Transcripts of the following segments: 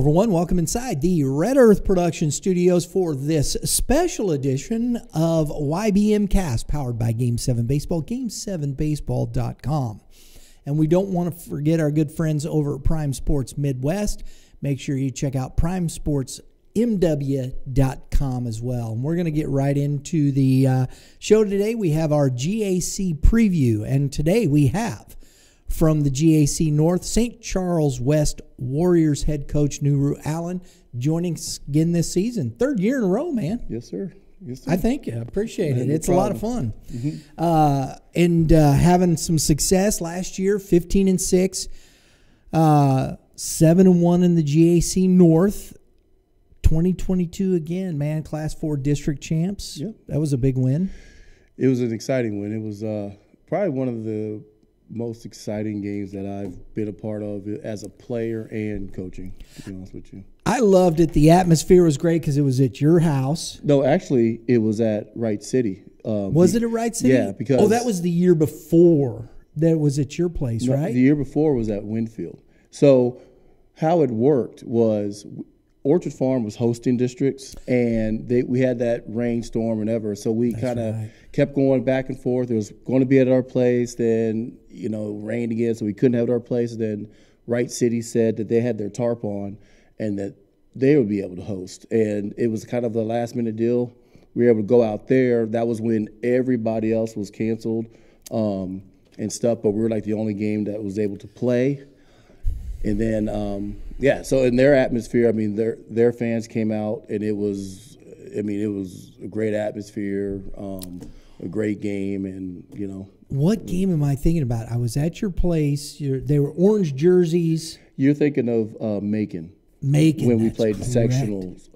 everyone. Welcome inside the Red Earth Production Studios for this special edition of YBMcast, powered by Game 7 Baseball, game7baseball.com. And we don't want to forget our good friends over at Prime Sports Midwest. Make sure you check out primesportsmw.com as well. And we're going to get right into the show today. We have our GAC preview, and today we have from the GAC North, St. Charles West Warriors head coach Nuru Allen joining us again this season. Third year in a row, man. Yes, sir. Yes, sir. I thank you. I appreciate it. No It's problem. a lot of fun. And having some success last year, 15-6, 7-1 in the GAC North. 2022 again, man. Class 4 district champs. Yep. That was a big win. It was an exciting win. It was probably one of the most exciting games that I've been a part of as a player and coaching, to be honest with you. I loved it. The atmosphere was great because it was at your house. No, actually, it was at Wright City. Was it at Wright City? Yeah, because... Oh, that was the year before that was at your place, no, right? The year before was at Winfield. So how it worked was Orchard Farm was hosting districts, and we had that rainstorm and ever. So we kind of kept going back and forth. It was going to be at our place, then rained again, so we couldn't have it at our place. Then Wright City said that they had their tarp on and that they would be able to host. And it was kind of a last-minute deal. We were able to go out there. That was when everybody else was canceled and stuff, but we were like the only game that was able to play. And then, so in their atmosphere, I mean, their fans came out, and it was a great atmosphere, a great game, and, What game am I thinking about? I was at your place. They were orange jerseys. You're thinking of Macon. Macon. When we played the correct. sectionals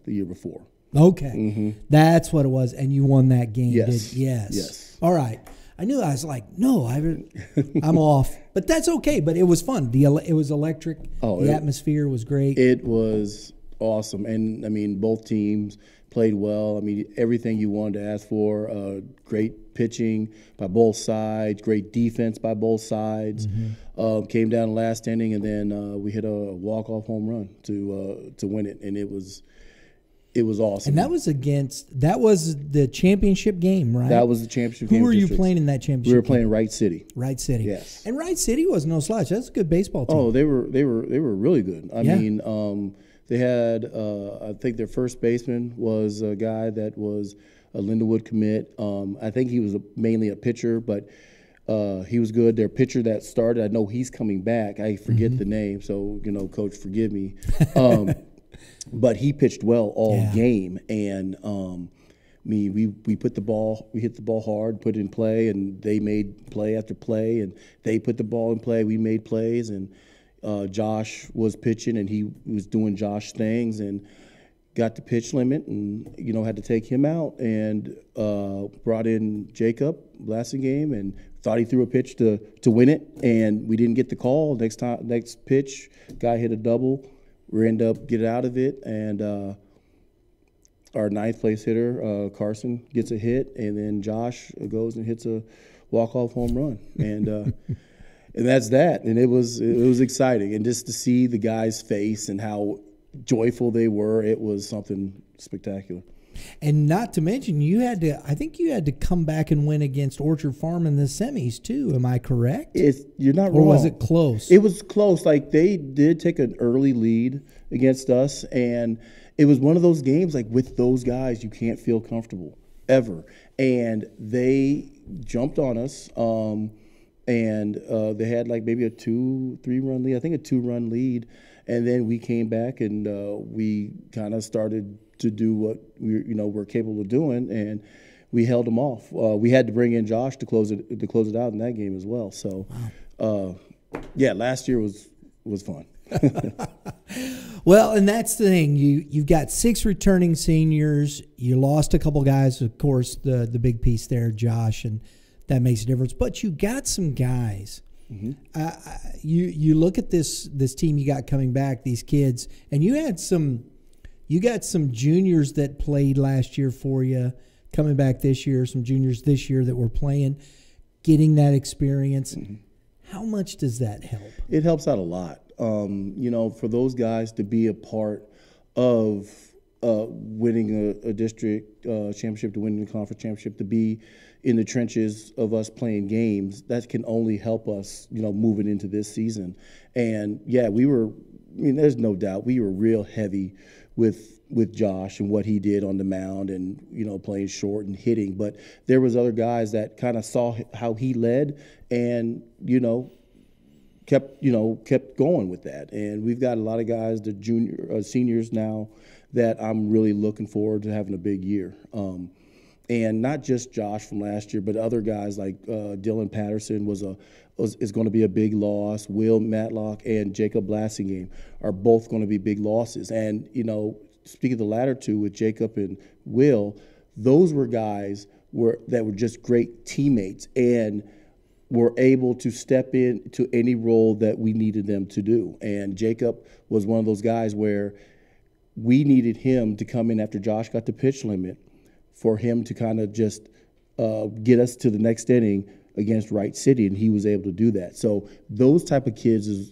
the year before. Okay. Mm-hmm. That's what it was, and you won that game. Yes. Yes. All right. I knew. I was like, no, I'm off. But that's okay. But it was fun. It was electric. The atmosphere was great. It was awesome. And, I mean, both teams played well. I mean, everything you wanted to ask for. Great pitching by both sides. Great defense by both sides. Mm-hmm. Came down the last inning, and then we hit a walk-off home run to win it. And it was awesome. And that was the championship game, right? That was the championship game. Who were you playing in that championship? We were playing Wright City. Wright City. Yes. And Wright City was no slouch. That's a good baseball team. Oh, they were really good. I mean, they had I think their first baseman was a guy that was a Lindenwood commit. I think he was mainly a pitcher, but he was good. Their pitcher that started, I know he's coming back. I forget the name, so Coach, forgive me. But he pitched well all game, and we hit the ball hard, put it in play, and they made play after play, and they put the ball in play. We made plays, and Josh was pitching, and he was doing Josh things, and got the pitch limit, and had to take him out, and brought in Jacob last game, and thought he threw a pitch to win it, and we didn't get the call. Next pitch, guy hit a double. We end up getting out of it, and our ninth place hitter, Carson, gets a hit, and then Josh goes and hits a walk-off home run, and and that's that. And it was exciting, and just to see the guy's face and how joyful they were, it was something spectacular. And not to mention, I think you had to come back and win against Orchard Farm in the semis too. Am I correct? You're not wrong. Or was it close? It was close. Like, they did take an early lead against us, and it was one of those games, like, with those guys, you can't feel comfortable ever. And they jumped on us, and they had like maybe a 2-3 run lead. I think a 2-run lead, and then we came back, and we kind of started to do what we're capable of doing, and we held them off. We had to bring in Josh to close it out in that game as well. So, last year was fun. Well, and that's the thing. You've got 6 returning seniors. You lost a couple guys, of course. The big piece there, Josh, and that makes a difference. But you got some guys. Mm-hmm. You look at this team you got coming back, these kids, and you got some juniors that played last year for you coming back this year, some juniors this year that were playing, getting that experience. Mm-hmm. How much does that help? It helps out a lot. For those guys to be a part of winning a district championship, to winning the conference championship, to be in the trenches of us playing games, that can only help us, moving into this season. And yeah, there's no doubt we were real heavy with Josh and what he did on the mound and, playing short and hitting. But there was other guys that kind of saw how he led and, kept going with that. And we've got a lot of guys, the seniors now, that I'm really looking forward to having a big year. And not just Josh from last year, but other guys like Dylan Patterson is going to be a big loss. Will Matlock and Jacob Blassingame are both going to be big losses. And, speaking of the latter two with Jacob and Will, those were guys that were just great teammates and were able to step into any role that we needed them to do. And Jacob was one of those guys where we needed him to come in after Josh got the pitch limit for him to kind of just get us to the next inning against Wright City, and he was able to do that. So those type of kids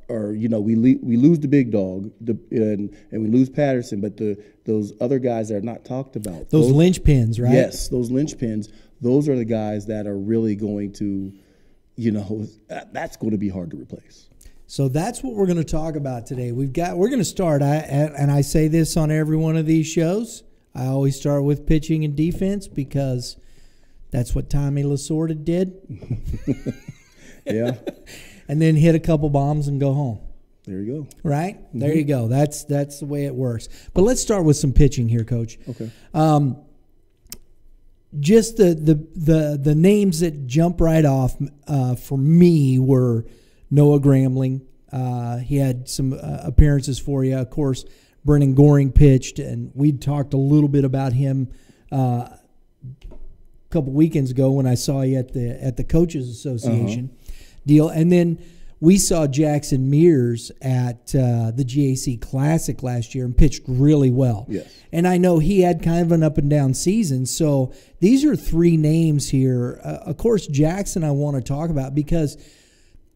are we lose the big dog and we lose Patterson, but those other guys that are not talked about. Those linchpins, right? Yes, those linchpins. Those are the guys that are really going to, that's going to be hard to replace. So that's what we're going to talk about today. We're going to start, and I say this on every one of these shows. I always start with pitching and defense because that's what Tommy Lasorda did. Yeah. And then hit a couple bombs and go home. There you go. Right? Mm-hmm. There you go. That's the way it works. But let's start with some pitching here, Coach. Okay. Just the names that jump right off for me were Noah Gramling. He had some appearances for you. Of course, Brenan Goring pitched, and we talked a little bit about him a couple weekends ago when I saw you at the Coaches Association deal. And then we saw Jackson Mears at the GAC Classic last year and pitched really well. Yes. And I know he had kind of an up and down season. So these are three names here. Of course, Jackson I want to talk about because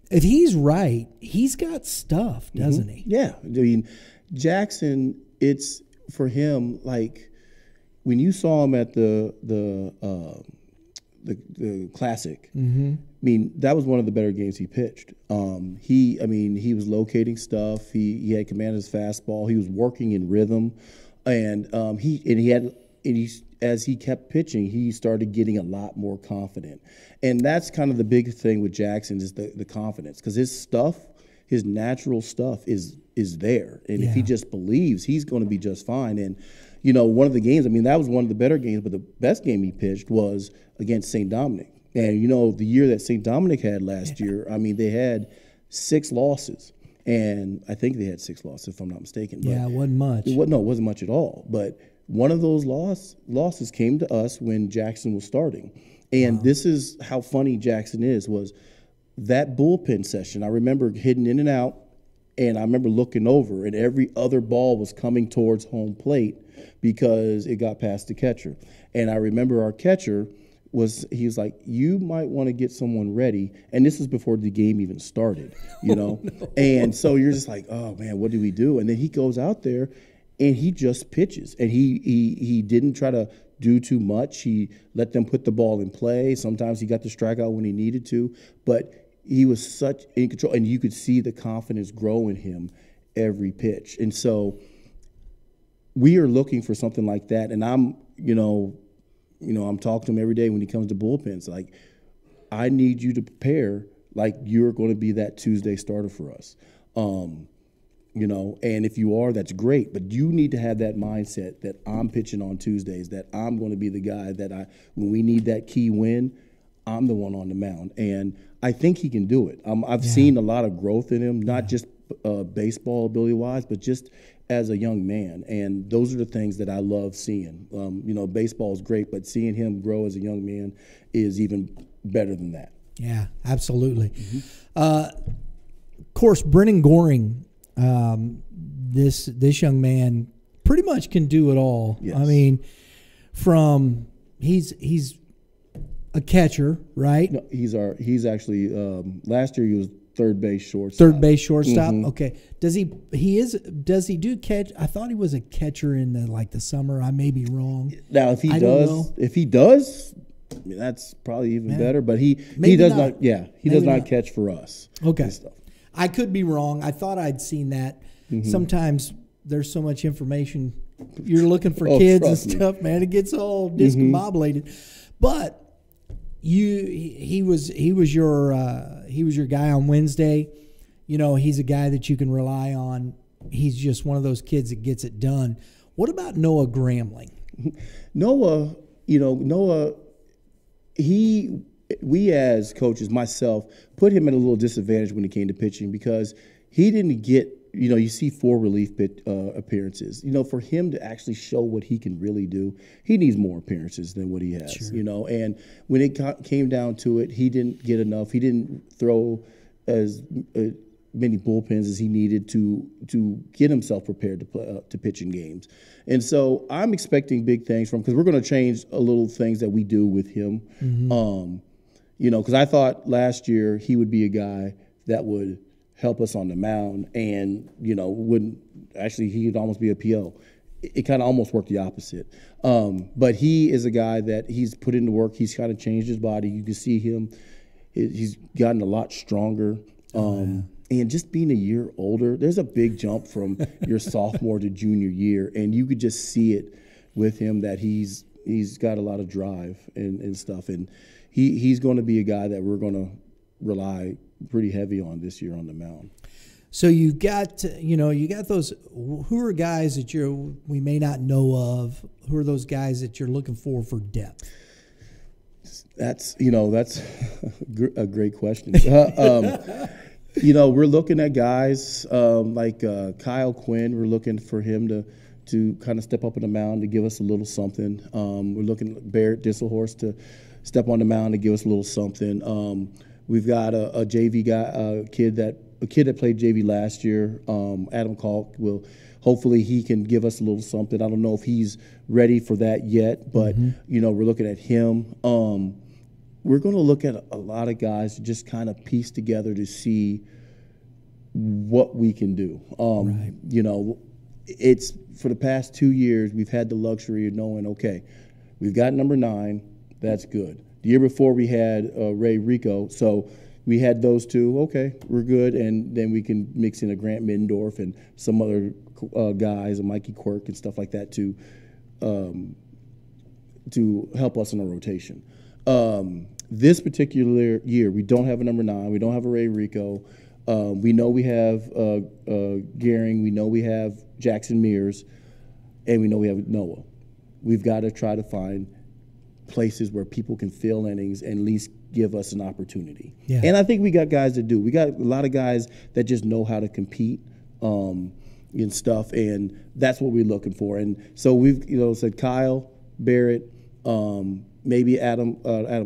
if he's right, he's got stuff, doesn't he? Yeah. I mean, Jackson, it's for him, like when you saw him at the Classic, I mean, that was one of the better games he pitched. He was locating stuff. He had command of his fastball. He was working in rhythm, and as he kept pitching, he started getting a lot more confident. And that's kind of the big thing with Jackson is the confidence, because his natural stuff is there, and if he just believes, he's going to be just fine. And one of the games, that was one of the better games, but the best game he pitched was against St. Dominic. And, the year that St. Dominic had last year, they had 6 losses. And I think they had 6 losses, if I'm not mistaken. But it wasn't much. It wasn't much at all. But one of those losses came to us when Jackson was starting. And this is how funny Jackson was that bullpen session. I remember hitting in and out, and I remember looking over, and every other ball was coming towards home plate because it got past the catcher. And I remember our catcher he was like, you might want to get someone ready. And this is before the game even started, No. And so you're just like, oh, man, what do we do? And then he goes out there, and he just pitches. And he didn't try to do too much. He let them put the ball in play. Sometimes he got the strikeout when he needed to. But he was such in control, and you could see the confidence grow in him every pitch. And so we are looking for something like that. And I'm talking to him every day when he comes to bullpens. Like, I need you to prepare like you're going to be that Tuesday starter for us. And if you are, that's great. But you need to have that mindset that I'm pitching on Tuesdays, that I'm going to be the guy that when we need that key win, I'm the one on the mound. And I think he can do it. I've seen a lot of growth in him, not just baseball ability-wise, but just as a young man. And those are the things that I love seeing. Baseball is great, but seeing him grow as a young man is even better than that. Yeah, absolutely. Of course, Brenan Goring, this young man pretty much can do it all. Yes. He's a catcher, right? No, he's actually last year he was third base shortstop. Third base shortstop. Okay. Does he do catch? I thought he was a catcher in the summer. I may be wrong. Now if he does, I mean, that's probably even better. But he does not. Yeah, he does not catch for us. Okay. I could be wrong. I thought I'd seen that. Sometimes there's so much information. You're looking for kids and stuff, man. It gets all discombobulated. But he was your guy on Wednesday. You know, he's a guy that you can rely on. He's just one of those kids that gets it done. What about Noah Gramling? Noah, we as coaches, myself, put him at a little disadvantage when it came to pitching because he didn't get, you see 4 relief appearances. For him to actually show what he can really do, he needs more appearances than what he has, Sure. And when it came down to it, he didn't get enough. He didn't throw as many bullpens as he needed to get himself prepared to pitch in games. And so I'm expecting big things from, because we're going to change a little things that we do with him. Because I thought last year he would be a guy that would help us on the mound and, wouldn't actually, he would almost be a PO. It kind of almost worked the opposite. But he is a guy that he's put into work. He's kind of changed his body. You can see him. He's gotten a lot stronger. And just being a year older, there's a big jump from your sophomore to junior year. And you could just see it with him that he's got a lot of drive and stuff. And he's going to be a guy that we're going to rely pretty heavy on this year on the mound. So you've got, you got those. Who are guys that we may not know of? Who are those guys that you're looking for depth? That's a great question. We're looking at guys like Kyle Quinn. We're looking for him to kind of step up on the mound to give us a little something. We're looking at Barrett Disselhorst to step on the mound to give us a little something. We've got a JV guy, a kid that played JV last year, Adam Kalk. Hopefully he can give us a little something. I don't know if he's ready for that yet, but we're looking at him. We're going to look at a lot of guys to just kind of piece together to see what we can do. Right. It's for the past 2 years we've had the luxury of knowing, okay, we've got number 9, that's good. The year before we had Ray Rico, so we had those 2. Okay, we're good, and then we can mix in a Grant Middendorf and some other guys, a Mikey Quirk and stuff like that to help us in a rotation. This particular year, we don't have a number 9. We don't have a Ray Rico. We know we have Goering. We know we have Jackson Mears, and we know we have Noah. We've got to try to find places where people can fill innings and at least give us an opportunity. Yeah. And I think we got guys that do. We got a lot of guys that just know how to compete and stuff, and that's what we're looking for. And so we've said Kyle, Barrett, maybe Adam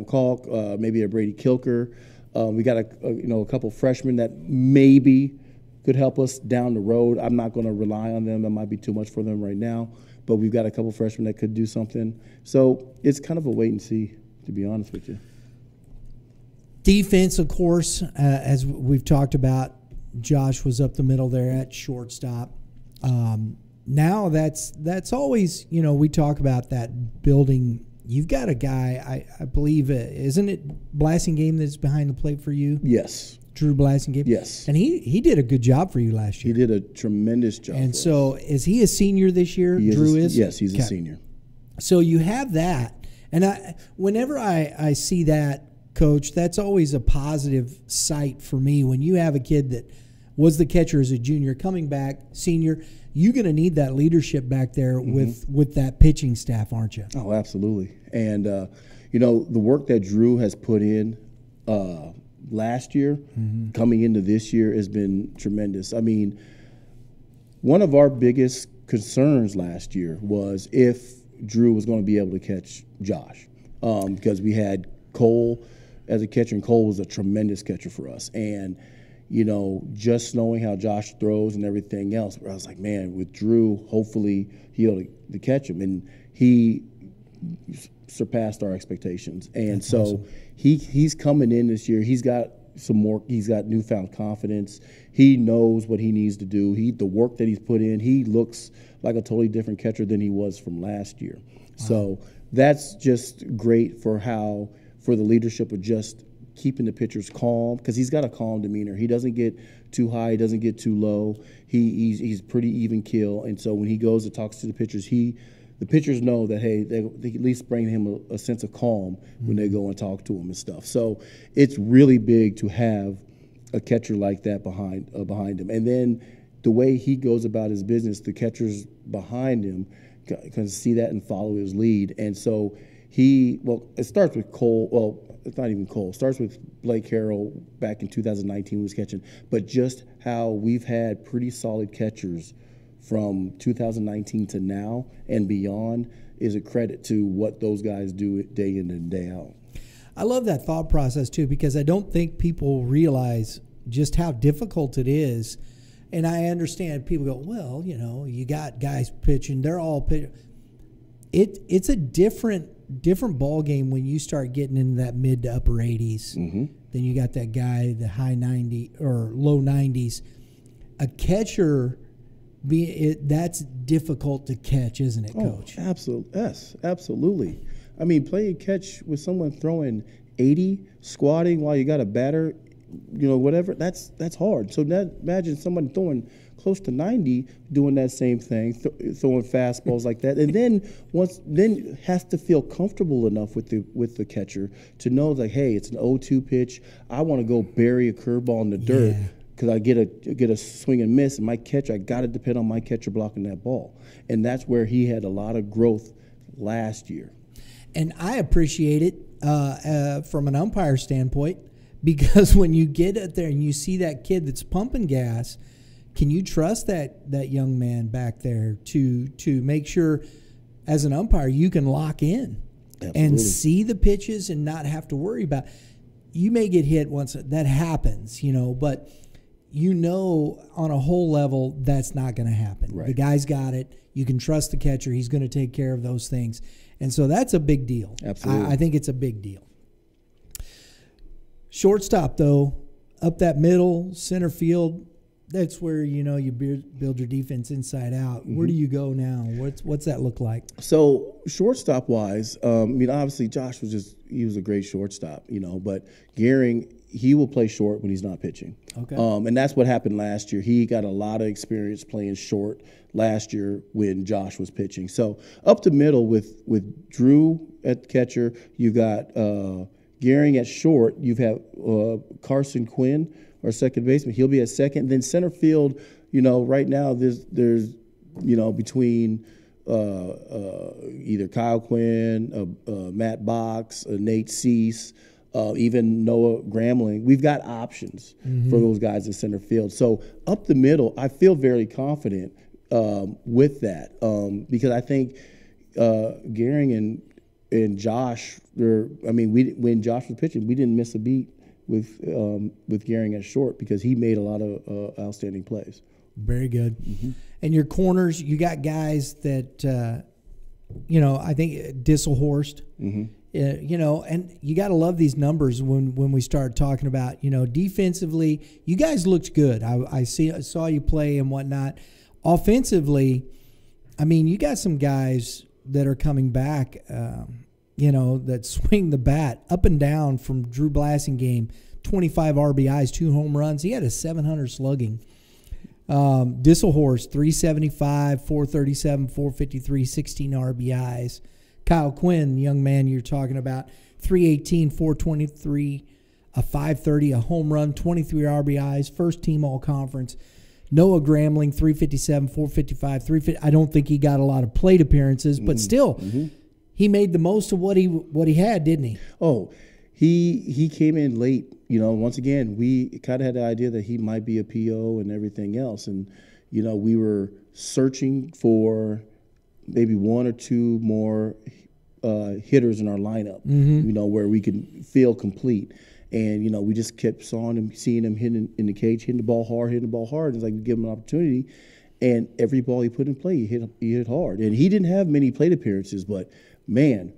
Kalk, maybe a Brady Kilker. We got a couple freshmen that maybe could help us down the road. I'm not going to rely on them. That might be too much for them right now. But we've got a couple freshmen that could do something. So it's kind of a wait and see, to be honest with you. Defense, of course, as we've talked about, Josh was up the middle there at shortstop. Now that's always, we talk about that building. You've got a guy, I believe, isn't it Blasingame that's behind the plate for you? Yes. Drew Blasingame? Yes. And he did a good job for you last year. He did a tremendous job. And so is he a senior this year? Drew is? Yes, he's a senior. So you have that. And whenever I see that, Coach, that's always a positive sight for me. When you have a kid that was the catcher as a junior coming back, senior, you're going to need that leadership back there with that pitching staff, aren't you? Oh, absolutely. And, the work that Drew has put in last year, coming into this year, has been tremendous. I mean, one of our biggest concerns last year was if Drew was going to be able to catch Josh, because we had Cole as a catcher, and Cole was a tremendous catcher for us. And, just knowing how Josh throws and everything else, I was like, man, with Drew, hopefully he'll be able to catch him. And he surpassed our expectations. And so awesome. He's coming in this year. He's got newfound confidence. He knows what he needs to do. The work that he's put in, he looks like a totally different catcher than he was from last year. Wow. So that's just great for the leadership of just keeping the pitchers calm, because he's got a calm demeanor. He doesn't get too high, he doesn't get too low. He's pretty even keel. And so when he goes and talks to the pitchers, the pitchers know that, hey, they at least bring him a sense of calm when they go and talk to him and stuff. So it's really big to have a catcher like that behind him. And then the way he goes about his business, the catchers behind him can see that and follow his lead. And so it starts with Cole. Well, it's not even Cole. It starts with Blake Harrell back in 2019 when he was catching. But just how we've had pretty solid catchers from 2019 to now and beyond is a credit to what those guys do day in and day out. I love that thought process too, because I don't think people realize just how difficult it is. And I understand people go, well, you got guys pitching, they're all pitching. It's a different ball game when you start getting into that mid to upper 80s. Mm-hmm. Then you got that guy, the high 90 or low 90s. A catcher, that's difficult to catch, isn't it, Coach? Oh, absolutely. Yes, absolutely. I mean, playing catch with someone throwing 80, squatting while you got a batter, whatever, that's hard. So imagine someone throwing close to 90 doing that same thing, throwing fastballs like that, and then has to feel comfortable enough with the catcher to know, like, hey, it's an 0-2 pitch. I want to go bury a curveball in the dirt. Yeah. Because I get a swing and miss, and my catcher, I got to depend on my catcher blocking that ball. And that's where he had a lot of growth last year. And I appreciate it from an umpire standpoint, because when you get out there and you see that kid that's pumping gas, can you trust that young man back there to make sure, as an umpire, you can lock in Absolutely. And see the pitches and not have to worry about – you may get hit once. That happens, but – on a whole level, that's not going to happen. Right. The guy's got it. You can trust the catcher. He's going to take care of those things. And so that's a big deal. Absolutely. I think it's a big deal. Shortstop, though, up that middle, center field, that's where, you build your defense inside out. Mm-hmm. Where do you go now? What's that look like? So shortstop-wise, obviously Josh he was a great shortstop, but Goering, he will play short when he's not pitching. Okay. And that's what happened last year. He got a lot of experience playing short last year when Josh was pitching. So up the middle with Drew at catcher, you got Goering at short. You have Carson Quinn, our second baseman. He'll be at second. Then center field, right now there's between either Kyle Quinn, Matt Box, Nate Cease, even Noah Gramling. We've got options for those guys in center field. So up the middle, I feel very confident with that because I think Goering and Josh, when Josh was pitching, we didn't miss a beat with Goering at short because he made a lot of outstanding plays. Very good. Mm-hmm. And your corners, you got guys that, I think Disselhorst, and you got to love these numbers when we start talking about, defensively, you guys looked good. I saw you play and whatnot. Offensively, you got some guys that are coming back, that swing the bat up and down from Drew Blassingame, 25 RBIs, 2 home runs. He had a 700 slugging. Disselhorst, 375, 437, 453, 16 RBIs. Kyle Quinn, young man you're talking about, 318, 423, a 530, a home run, 23 RBIs, first team all-conference. Noah Gramling, 357, 455, 350. I don't think he got a lot of plate appearances, but still, he made the most of what he had, didn't he? Oh, he came in late. Once again, we kind of had the idea that he might be a PO and everything else. And, we were searching for maybe 1 or 2 more hitters in our lineup, where we could feel complete. And, we just kept seeing him hitting in the cage, hitting the ball hard. It's like we give him an opportunity. And every ball he put in play, he hit hard. And he didn't have many plate appearances, but, man,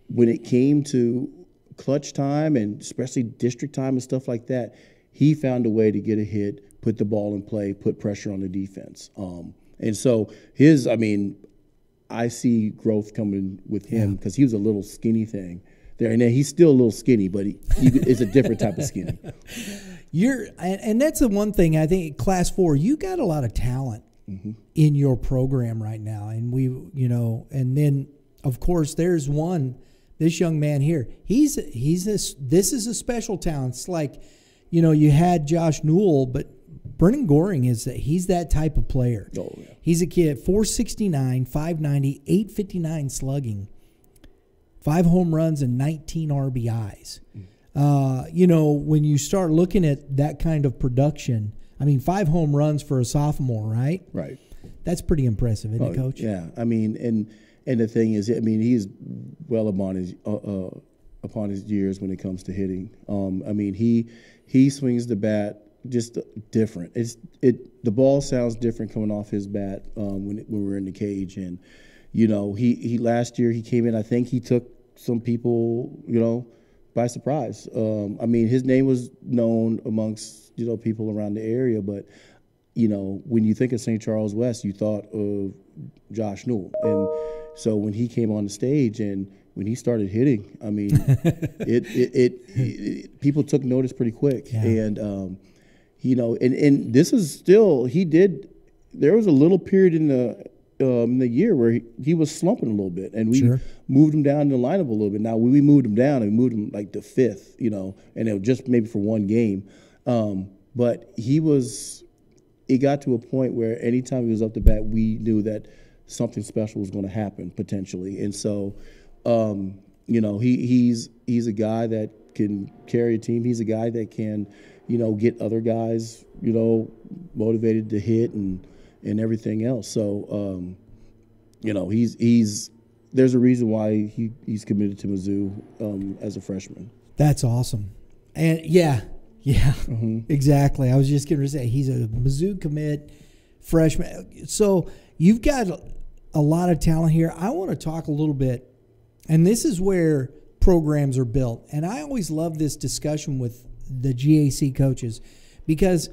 when it came to clutch time and especially district time and stuff like that, he found a way to get a hit, put the ball in play, put pressure on the defense. And so I see growth coming with him because he was a little skinny thing there. And then he's still a little skinny, but he is a different type of skinny. And that's the one thing I think Class 4, you got a lot of talent in your program right now. And and then of course there's this young man here. This is a special talent. It's like, you had Josh Newell, but Brenan Goering he's that type of player. Oh, yeah. He's a kid, 469, 590, 859 slugging, 5 home runs and 19 RBIs. When you start looking at that kind of production, 5 home runs for a sophomore, right? Right. That's pretty impressive, isn't it, Coach? Yeah. And the thing is, he's well upon his years when it comes to hitting. He swings the bat just different. The ball sounds different coming off his bat when we're in the cage. And he last year he came in. I think he took some people by surprise. His name was known amongst people around the area, but when you think of St. Charles West, you thought of Josh Newell. And so when he came on the stage and when he started hitting, people took notice pretty quick. Yeah. And and this is still there was a little period in the year where he was slumping a little bit, and we moved him down in the lineup a little bit. Now we moved him down and we moved him like to 5th, and it was just maybe for one game. But it got to a point where anytime he was up to bat, we knew that something special was going to happen potentially. And so, he's a guy that can carry a team. He's a guy that can, get other guys, motivated to hit and everything else. So, there's a reason why he's committed to Mizzou as a freshman. That's awesome. And yeah, exactly. I was just going to say he's a Mizzou commit freshman. So you've got a lot of talent here. I want to talk a little bit, and this is where programs are built. And I always love this discussion with the GAC coaches because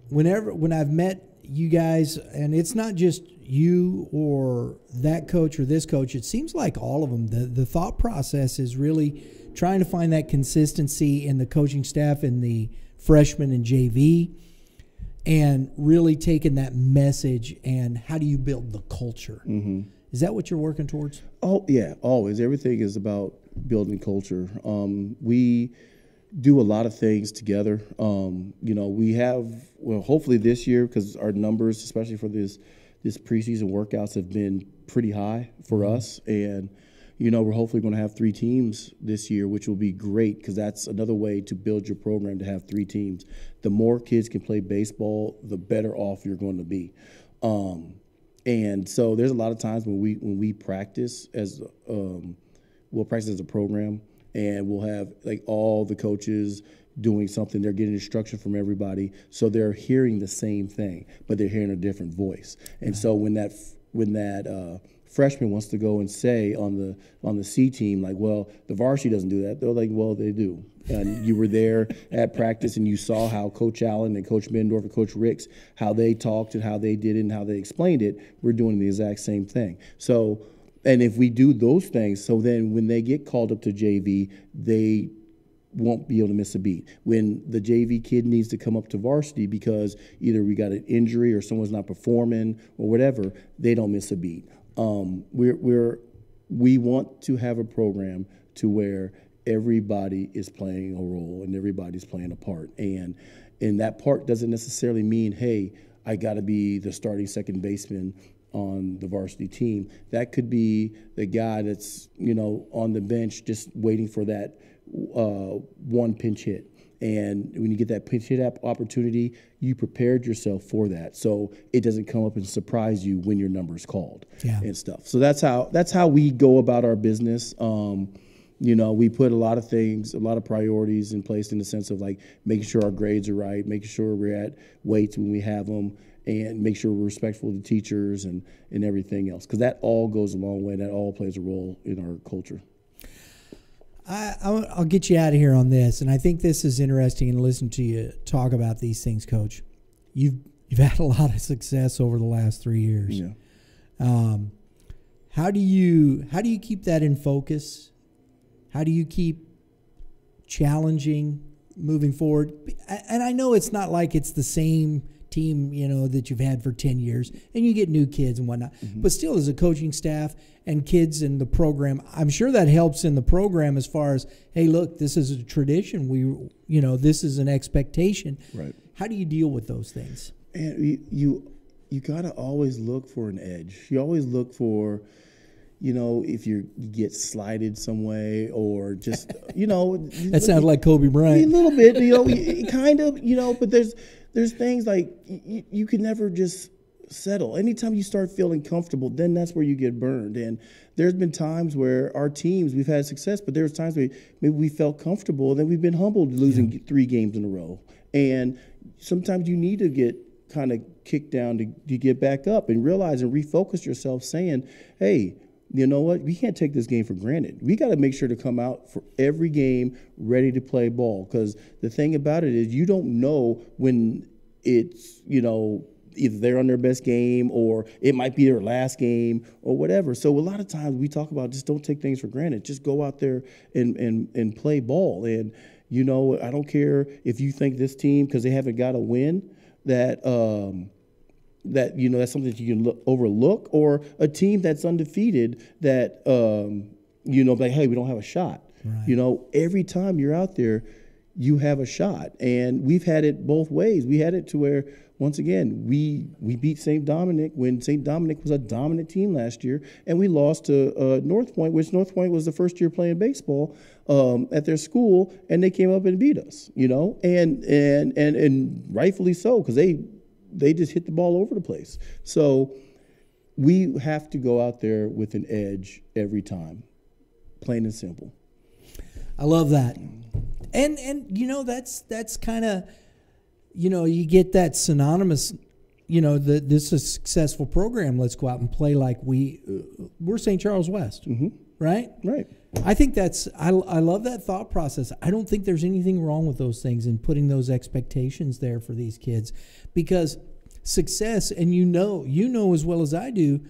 when I've met you guys, and it's not just you or that coach or this coach, it seems like all of them, the thought process is really trying to find that consistency in the coaching staff and the freshmen and JV, and really taking that message and how do you build the culture? Mm-hmm. Is that what you're working towards? Oh, yeah, always. Everything is about building culture. We do a lot of things together. We have, hopefully this year, because our numbers, especially for this preseason workouts, have been pretty high for us. And, we're hopefully going to have 3 teams this year, which will be great because that's another way to build your program, to have 3 teams. The more kids can play baseball, the better off you're going to be. And so there's a lot of times when we practice we'll practice as a program, and we'll have like all the coaches doing something. They're getting instruction from everybody, so they're hearing the same thing, but they're hearing a different voice. And so when that freshman wants to go and say on the C team, like, well, the varsity doesn't do that. They're like, well, they do. And you were there at practice, and you saw how Coach Allen and Coach Mendorf and Coach Ricks, how they talked and how they did it and how they explained it. We're doing the exact same thing. So, and if we do those things, so then when they get called up to JV, they won't be able to miss a beat. When the JV kid needs to come up to varsity because either we got an injury or someone's not performing or whatever, they don't miss a beat. We want to have a program to where everybody is playing a role and everybody's playing a part. And that part doesn't necessarily mean, hey, I got to be the starting second baseman on the varsity team. That could be the guy that's, on the bench just waiting for that one pinch hit. And when you get that pinch hit opportunity, you prepared yourself for that, so it doesn't come up and surprise you when your number is called and stuff. So that's how we go about our business. We put a lot of things, a lot of priorities in place in the sense of like making sure our grades are right, making sure we're at weights when we have them, and make sure we're respectful to teachers and everything else, because that all goes a long way. That all plays a role in our culture. I'll get you out of here on this, and I think this is interesting. And listen to you talk about these things, Coach. You've had a lot of success over the last 3 years. Yeah. How do you keep that in focus? How do you keep challenging moving forward? And I know it's not like it's the same team, that you've had for 10 years, and you get new kids and whatnot. Mm-hmm. But still, as a coaching staff and kids in the program, I'm sure that helps in the program as far as, hey, look, this is a tradition. This is an expectation. Right. How do you deal with those things? And you got to always look for an edge. You always look for, if you get slighted some way or just, That sounds like Kobe Bryant. A little bit, kind of, but there's things like you can never just settle. Anytime you start feeling comfortable, then that's where you get burned. And there's been times where our teams, we've had success, but there's times where maybe we felt comfortable, and then we've been humbled losing 3 games in a row. And sometimes you need to get kind of kicked down to get back up and realize and refocus yourself, saying, hey, you know what? We can't take this game for granted. We got to make sure to come out for every game ready to play ball, because the thing about it is you don't know when it's, either they're on their best game or it might be their last game or whatever. So a lot of times we talk about just don't take things for granted. Just go out there and play ball. And, I don't care if you think this team, because they haven't got a win, that that's something that you can overlook, or a team that's undefeated that like, hey, we don't have a shot. Right. Every time you're out there, you have a shot, and we've had it both ways. We had it to where, once again, we beat St. Dominic when St. Dominic was a dominant team last year, and we lost to North Point, which North Point was the first year playing baseball at their school, and they came up and beat us. And rightfully so, because they just hit the ball over the place. So we have to go out there with an edge every time, plain and simple. I love that. And that's kind of, you get that synonymous, this is a successful program. Let's go out and play like we're St. Charles West, mm-hmm. Right? Right. I think I love that thought process. I don't think there's anything wrong with those things and putting those expectations there for these kids, because success, and as well as I do,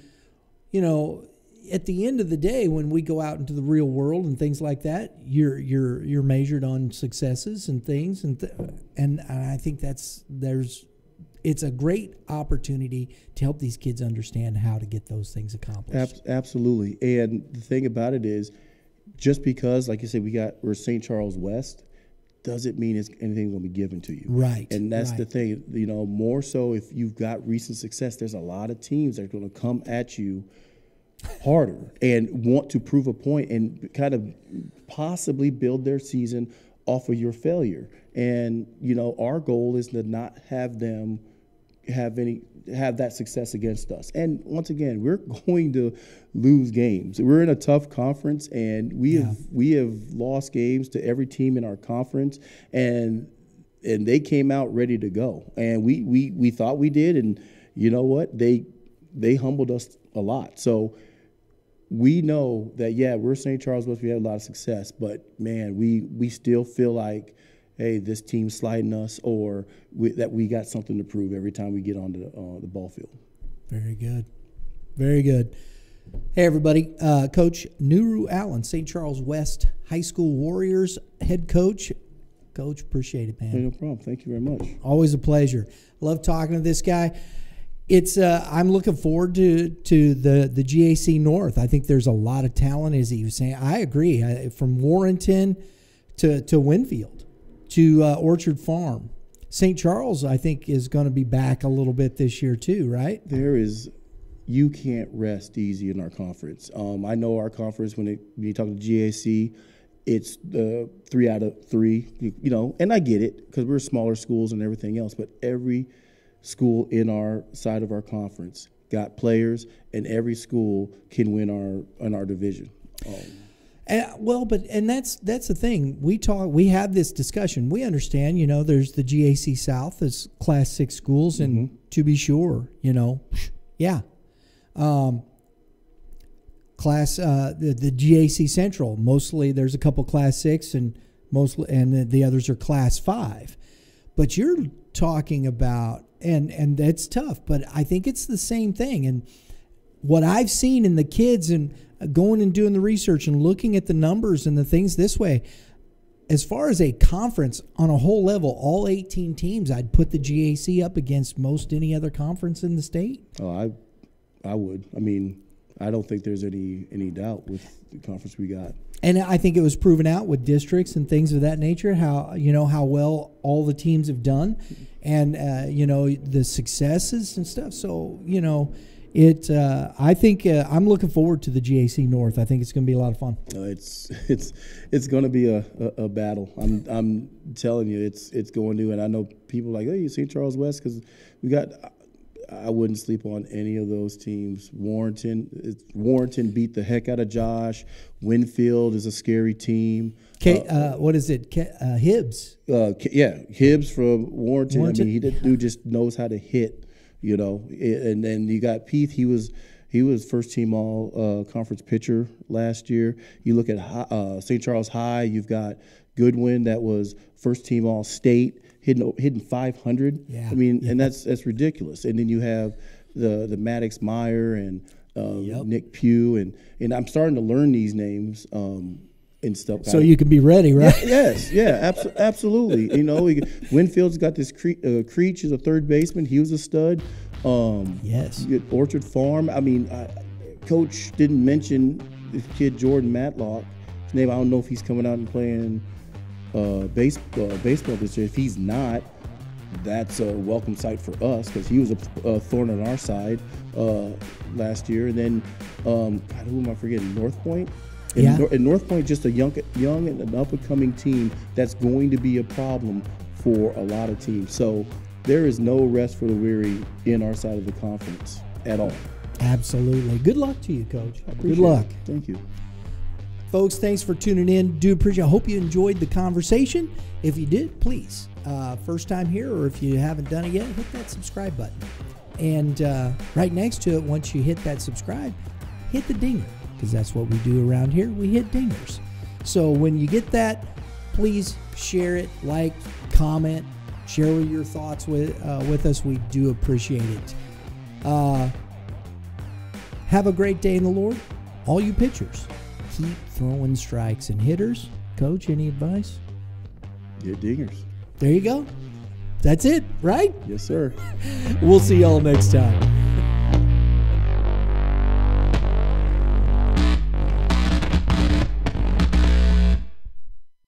at the end of the day, when we go out into the real world and things like that, you're measured on successes and things, and I think it's a great opportunity to help these kids understand how to get those things accomplished. Absolutely. And the thing about it is, just because, like you said, we're St. Charles West, doesn't mean anything's going to be given to you. Right. And that's the thing, more so if you've got recent success, there's a lot of teams that are going to come at you harder and want to prove a point and kind of possibly build their season off of your failure. And, our goal is to not have them have that success against us. And once again, we're going to lose games. We're in a tough conference, and we have lost games to every team in our conference, and they came out ready to go. And we thought we did, and you know what? They humbled us a lot. So we know that, we're St. Charles West. We had a lot of success, but man, we still feel like, hey, this team's sliding us, or that we got something to prove every time we get onto the ball field. Very good. Very good. Hey, everybody. Coach Nuru Allen, St. Charles West High School Warriors head coach. Coach, appreciate it, man. Hey, no problem. Thank you very much. Always a pleasure. Love talking to this guy. It's I'm looking forward to the GAC North. I think there's a lot of talent, as he was saying. I agree. From Warrenton to Winfield to Orchard Farm. St. Charles, I think, is going to be back a little bit this year too, right? You can't rest easy in our conference. I know our conference, when you talk to GAC, it's 3 out of 3, and I get it because we're smaller schools and everything else, but every school in our side of our conference got players, and every school can win our division. And that's the thing. We have this discussion. We understand, there's the GAC South, there's Class 6 schools, and to be sure, Class the GAC Central. Mostly there's a couple Class 6 and the others are Class 5. But you're talking about and that's tough, but I think it's the same thing. And what I've seen in the kids and going and doing the research and looking at the numbers and the things this way, as far as a conference on a whole level, all 18 teams, I'd put the GAC up against most any other conference in the state. Oh, I would. I mean, I don't think there's any doubt with the conference we got. And I think it was proven out with districts and things of that nature, how well all the teams have done and, the successes and stuff. So, I think I'm looking forward to the GAC North. I think it's going to be a lot of fun. It's going to be a battle. I'm telling you, it's going to. And I know people like, hey, St. Charles West, because we got. I wouldn't sleep on any of those teams. Warrenton beat the heck out of Josh. Winfield is a scary team. What is it? Hibbs. Hibbs from Warrenton. I mean, dude just knows how to hit. And then you got Peeth. He was first team all conference pitcher last year. You look at St. Charles High. You've got Goodwin that was first team all state. Hitting 500. Yeah. I mean, and that's ridiculous. And then you have the Maddox Meyer and Nick Pugh and I'm starting to learn these names and stuff. So you can be ready, right? Absolutely. Winfield's got this Creech is a third baseman. He was a stud. Yes. Orchard Farm. I mean, Coach didn't mention this kid Jordan Matlock. His name. I don't know if he's coming out and playing. Baseball this year. If he's not, that's a welcome sight for us because he was a thorn on our side last year. And then, who am I forgetting? North Point. And North Point, just a young and an up and coming team that's going to be a problem for a lot of teams. So there is no rest for the weary in our side of the conference at all. Absolutely. Good luck to you, Coach. Good luck. Thank you. Folks, thanks for tuning in. Do appreciate. I hope you enjoyed the conversation. If you did, please, first time here, or if you haven't done it yet, hit that subscribe button. And right next to it, once you hit that subscribe, hit the dinger, because that's what we do around here. We hit dingers. So when you get that, please share it, like, comment, share your thoughts with us. We do appreciate it. Have a great day in the Lord. All you pitchers, keep throwing strikes. And hitters, Coach, any advice? Get dingers. There you go. That's it, right? Yes, sir. We'll see y'all next time.